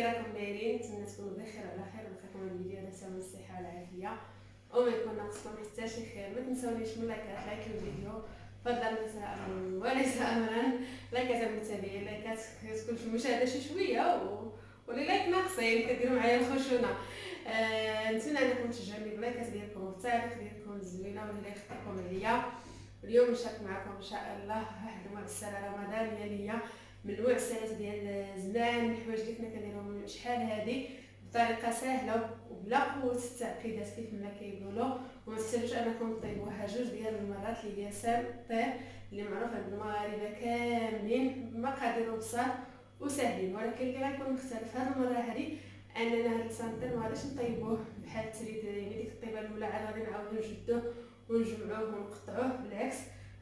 راكم دايرين؟ نتمنى تكونوا بخير على خير ونلقاكم هاد الفيديو على سلامة الصحة والعافية وما يكون ناقصكم حتى شي خير. ما تنساونيش من لايك الفيديو فضلا نساء وليس امرا. لايكات المتابعين، لايكات كتكون في المشاهده شي شويه ولي لايك ناقصين كديروا معايا الخشونه. نتمنى انكم تشجعوني بلايكات ديالكم والتعليق ديالكم الزوينه واللي يخطيكم عليا. اليوم نشارك معكم ان شاء الله واحد المعسره رمضانيه ليا من المعسرات ديال زمان، الحوايج اللي كنا كنديرهم من شحال هادي بطريقه سهله وبلا قوه التعقيدات كيف ما كيقولوا، وما تحتاجوش انكم طيبوها جوج ديال المرات اللي هي سام طيب اللي معروف عند المغاربه كاملين، مقادير بساط وسهلين. ولكن اللي غيكون مختلف هاد المره هادي اننا هاد السانطير ما غاديش نطيبوه بحال التريد يعني ديك الطيبه الاولى عاد غادي نعاودو نجدوه ونجمعوه ونقطعوه، بالعكس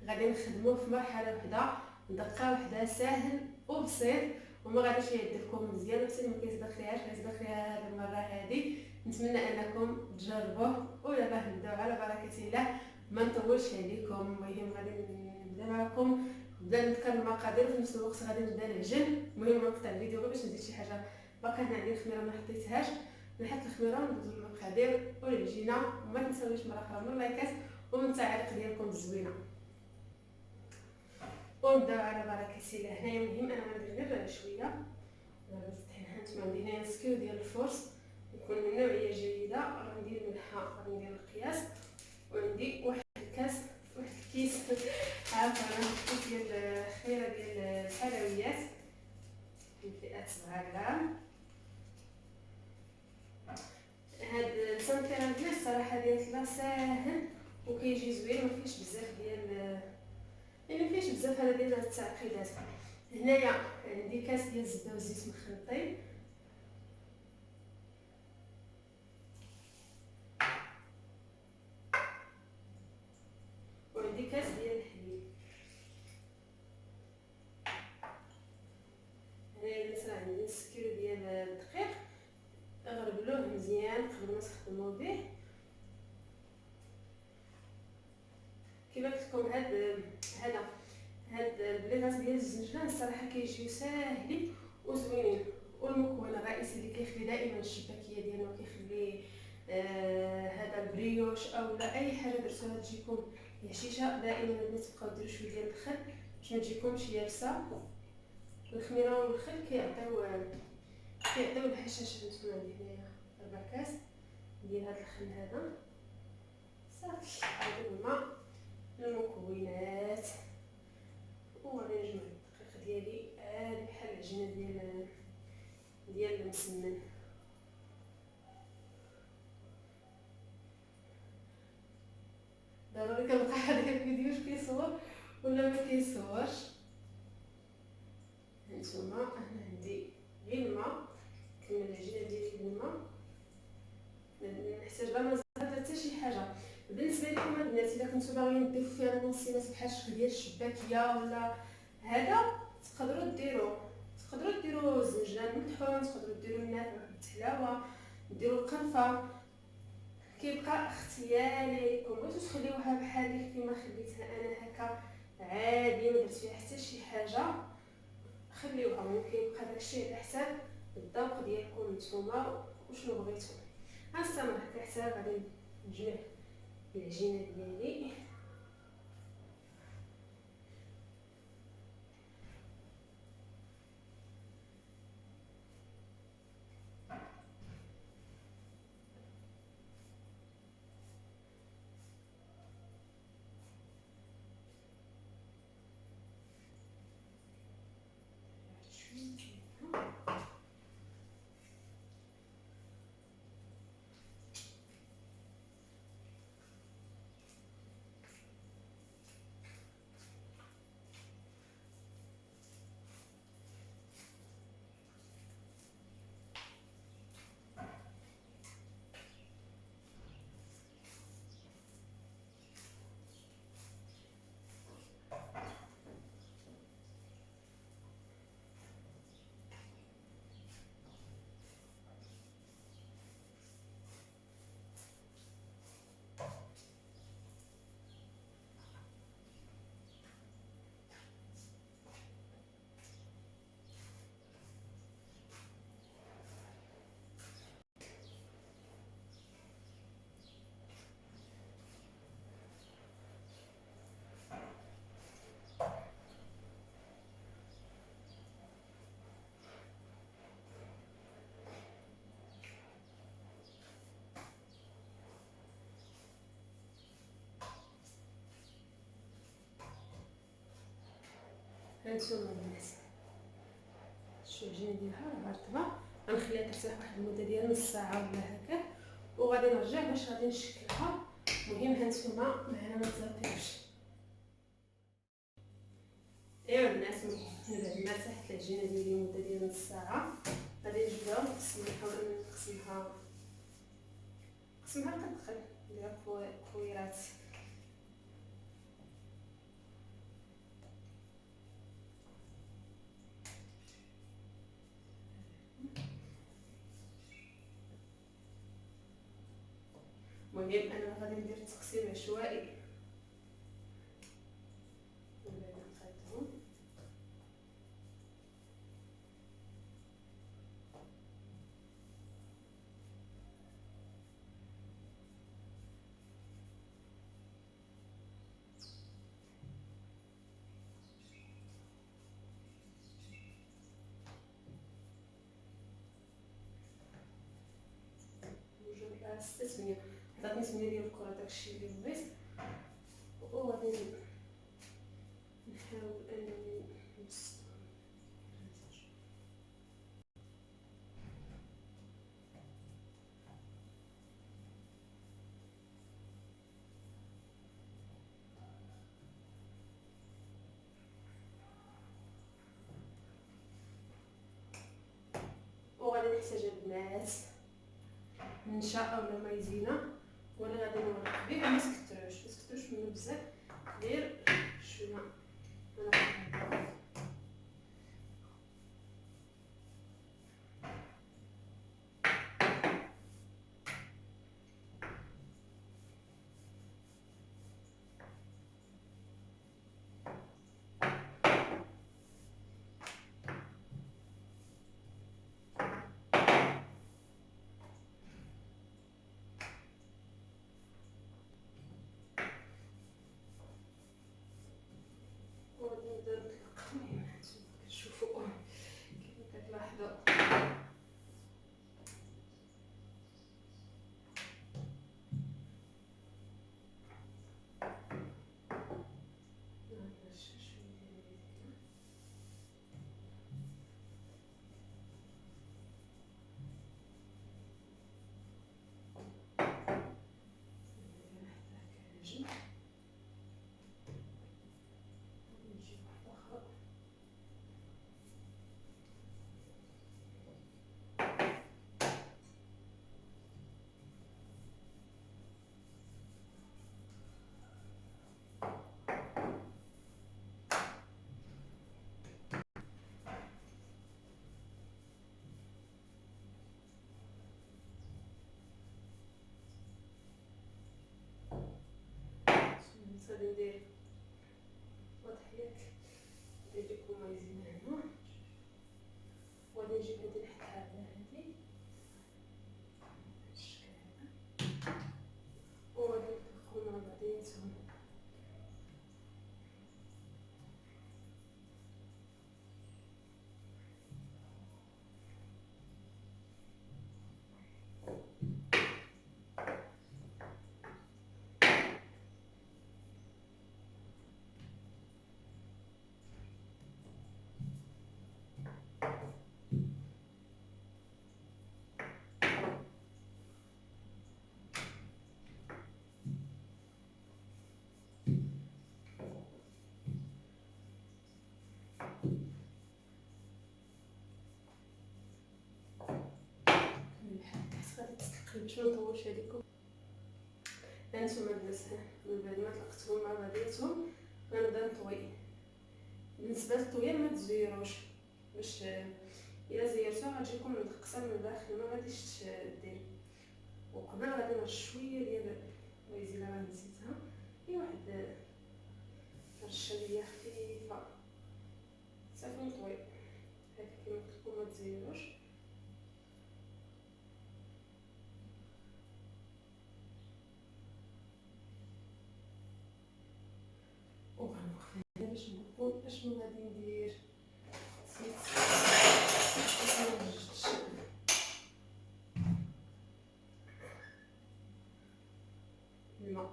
غادي نخدموه في مرحله وحده دقه وحده ساهل وبسيط وما غاديش يعذبكم مزيان وحتى ما كيصدق ليها هاد المره هادي. نتمنى انكم تجربوه ويلا نبداو على بركه الله ما نطولش عليكم. المهم غادي نبدا معكم، نبدا نذكر المقادير وفي نفس الوقت غادي نبدا نعجن. المهم نقطع الفيديو غير باش ندير شي حاجه باقا هنا عندي الخميره ما حطيتهاش، نحط الخميره وندوزو المقادير والعجينه. وما تنساوش مره اخرى من اللايكات ومن التعاليق ديالكم الزوينه ونبداو على بركه الله. هنايا المهم انا غندير غير شويه هانتوما عندي هنايا سكيو ديال الفرص يكون من نوعيه جيده، غندير الملحه غندير القياس، وعندي واحد الكاس واحد الكيس عفوا كيس ديال الخميره ديال الحلويات من فئه 7 غرام. هاد السانتير عندنا الصراحه ديال ساهل وكيجي زوين مفيهش بزاف ديال يعني مفيهش بزاف هذا ديال التعقيدات. هنايا عندي كاس ديال الزبده والزيت مخلطين، وعندي كاس ديال الحليب. هنايا مثلا عندي نص كيلو ديال الدقيق غربلوه مزيان قبل ما تخدموا به. كما قلت لكم هاد البليغات ديال الزنجلان الصراحه كيجيو ساهلين وزوينين، والمكون الرئيسي اللي كيخلي دائما الشباكيه ديالنا وكيخلي هذا البريوش او لا اي حاجه درتوها تجيكم هشيشه. دائما الناس تبقاو ديروا شويه ديال الخل باش ما تجيكمش يابسه. الخميره والخل كيعطيو الهشاشه. نتوما عندي هنايا 4 كاس ديال هذا الخل هذا صافي. هادو هما المكونات وغادي نجمع الدقيق ديالي عادي بحال العجينه ديال المسمن. ضروري كنبقى هذاك الفيديو واش كيصور ولا ما كيصورش. هانتوما انا عندي غير الماء، كمل العجينه ديالي بالماء، ما نحتاج لا ما حتى شي حاجه. بالنسبه لكم البنات الا كنتو باغيين ديروا فيها المنصبات بحال الشكل ديال الشباكيه ولا هذا تقدروا ديروا الزنجلان مطحون، تقدروا ديروا النافع بالحلاوه، ديروا القرفه، كيبقى اختياري لكم. بغيتو تخليوها بحال كيما خليتها انا هكا عادي ما درت فيها حتى شي حاجه خليوها. ممكن يبقى داكشي على حساب الذوق ديالكم نتوما وشنو بغيتو. غنستمر هكا حتى غادي نجمع العجينه ديالي. هانتوما البنات الشوجين ديالها راه رطبه، غنخليها ترتاح واحد المده ديال نص ساعه ولا هكا وغادي نرجع باش غادي نشكلها. المهم هانتوما معنا ما تزرقيوش. ايوا البنات من بعد ما ارتاحت العجينه ديالي مده ديال نص ساعه غادي نبداو نقسمها القدخل ندير كويرات. المهم انا غادي ندير تقسيم عشوائي من بعد نقادهم. جوج 6 8 عطاتني 8 ديال الكره داكشي اللي بغيت، وغادي نحاول انني نبسط. وغادي نحتاج البنات نشا اولا مايزينا وانا غادي نورق به، ما تكثروش منه بزاف، دير شويه انا وغادي نبدا نطلق. المهم هانتوما كتشوفوا كيف كتلاحظوا غادي ندير واضح ياك، ندير لكم مايزينا هنا وغادي نجيب هادي نحطها على هادي بالشكل هذا وغادي نطبقهم مع بعضياتهم. غادي تستقل باش ما نطولش عليكم. هانتوما البنات من بعد ما طلقتهم مع بعضياتهم غنبدا نطوي. بالنسبه للطويل ما تزيروش، باش الا زيرتوها غتجيكم مدقسه من الداخل ما غاديش دير. وقبل غادي نرش شويه ديال المايزينا راه نسيتها، هي واحد رشه ديال خفيفه صافي نطوي هكا كيما قلت لكم ما تزيروش. وغنوقف هنا باش نقول اشنو غادي ندير. الماء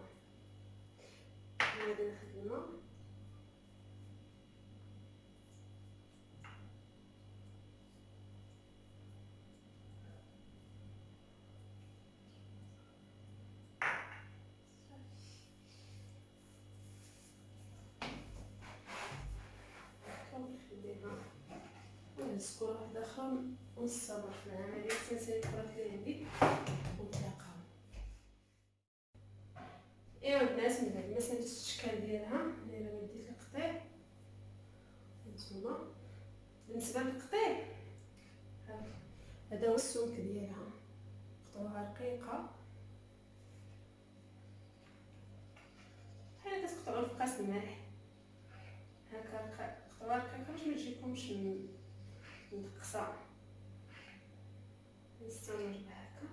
غادي ناخذ الماء سكوره واحده اخرى ونصبر في العمليه حتى نسالي الكرات اللي عندي ونتلاقاو. ايوا البنات من بعد ما ساليت الشكل ديالها دايره ما ديت القطيع هانتوما. بالنسبه للقطيع هذا هو السمك ديالها، قطعوها رقيقه بحال كتقطعوا الفقاس الملح هكا، قطعوها رقيقه باش ما تجيكمش مدقسه. نستمر هكا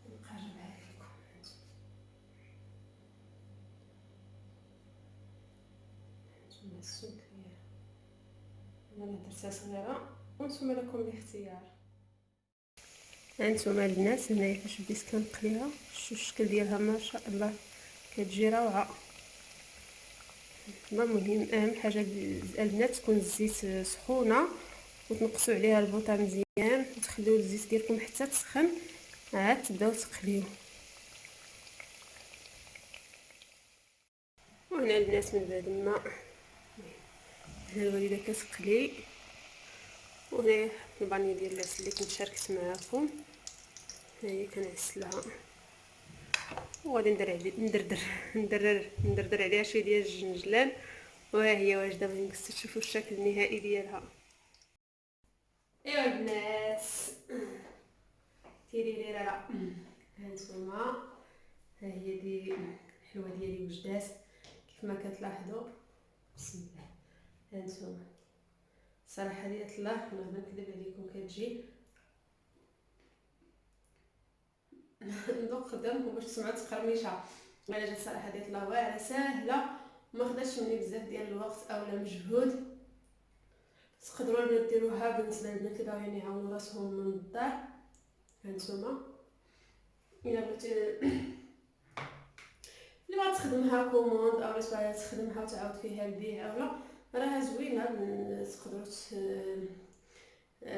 نقربها لكم. هانتوما السمك ديالها انا درتها صغيره وانتم لكم الاختيار. هانتوما البنات هنايا فاش بديت كنقليها شوفوا الشكل ديالها ما شاء الله كتجي روعه. المهم اهم حاجه البنات تكون الزيت سخونه وتنقصوا عليها البوطه مزيان وتخليو الزيت ديالكم حتى تسخن عاد تبداو تقليو. وهنا البنات من بعد ما هنا الوالده كتقلي، وهنا البانيه ديال العسل اللي كنت شاركت معكم ها هي كنعسلها وغادي ندردر عليها شويه ديال الجنجلان وها هي واجده. بغيت تشوفوا الشكل النهائي ديالها. ايوا البنات تيريريرا هانتوما ها هي دي الحلوه ديالي وجدات كيف ما كتلاحظوا. بسم الله هانتوما صراحه ديال الله ما نكذب عليكم كتجي ندوق قدامكم باش تسمعوا تقرميشه. انا جات صراحه ديال الله واعره ساهله وما خداتش مني بزاف ديال الوقت اولا مجهود. تقدروا البنات ديروها بالنسبه للبنات اللي باغيين يعاونوا راسهم من الدار. هانتوما الا بغيتي اللي بغات تخدمها كوموند او باغا تخدمها وتعاود فيها البيع اولا راها زوينه تقدروا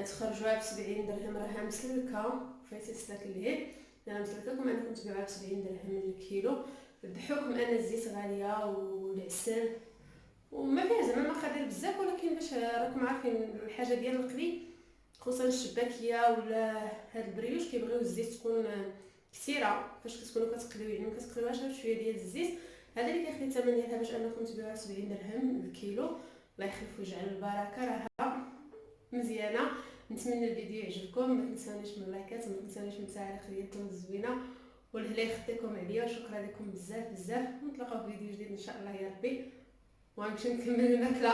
تخرجوها ب 70 درهم. راها مسلكه فايتي تسلك الليل. انا مسلكه كما انكم تبيعوها ب 70 درهم للكيلو بحكم ان الزيت غاليه والعسل وما فيها زعما مقادير بزاف، ولكن باش راكم عارفين الحاجه ديال القلي خصوصا الشباكيه ولا هاد البريوش كيبغيو الزيت تكون كثيره فاش كتكونوا كتقليو، يعني ما كتقليوهاش بشويه ديال الزيت. هذا اللي كيخلي الثمن ديالها باش انكم تبيعوها ب 70 درهم الكيلو. الله يخلف ويجعل البركه. راها مزيانه. نتمنى الفيديو يعجبكم، ما تنساونيش من اللايكات وما تنساونيش من التعليق ديالكم الزوينه والهلا يخليكم عليا وشكرا لكم بزاف بزاف. ونتلاقاو في فيديو جديد ان شاء الله يا ربي. وغنمشي نكمل الماكله.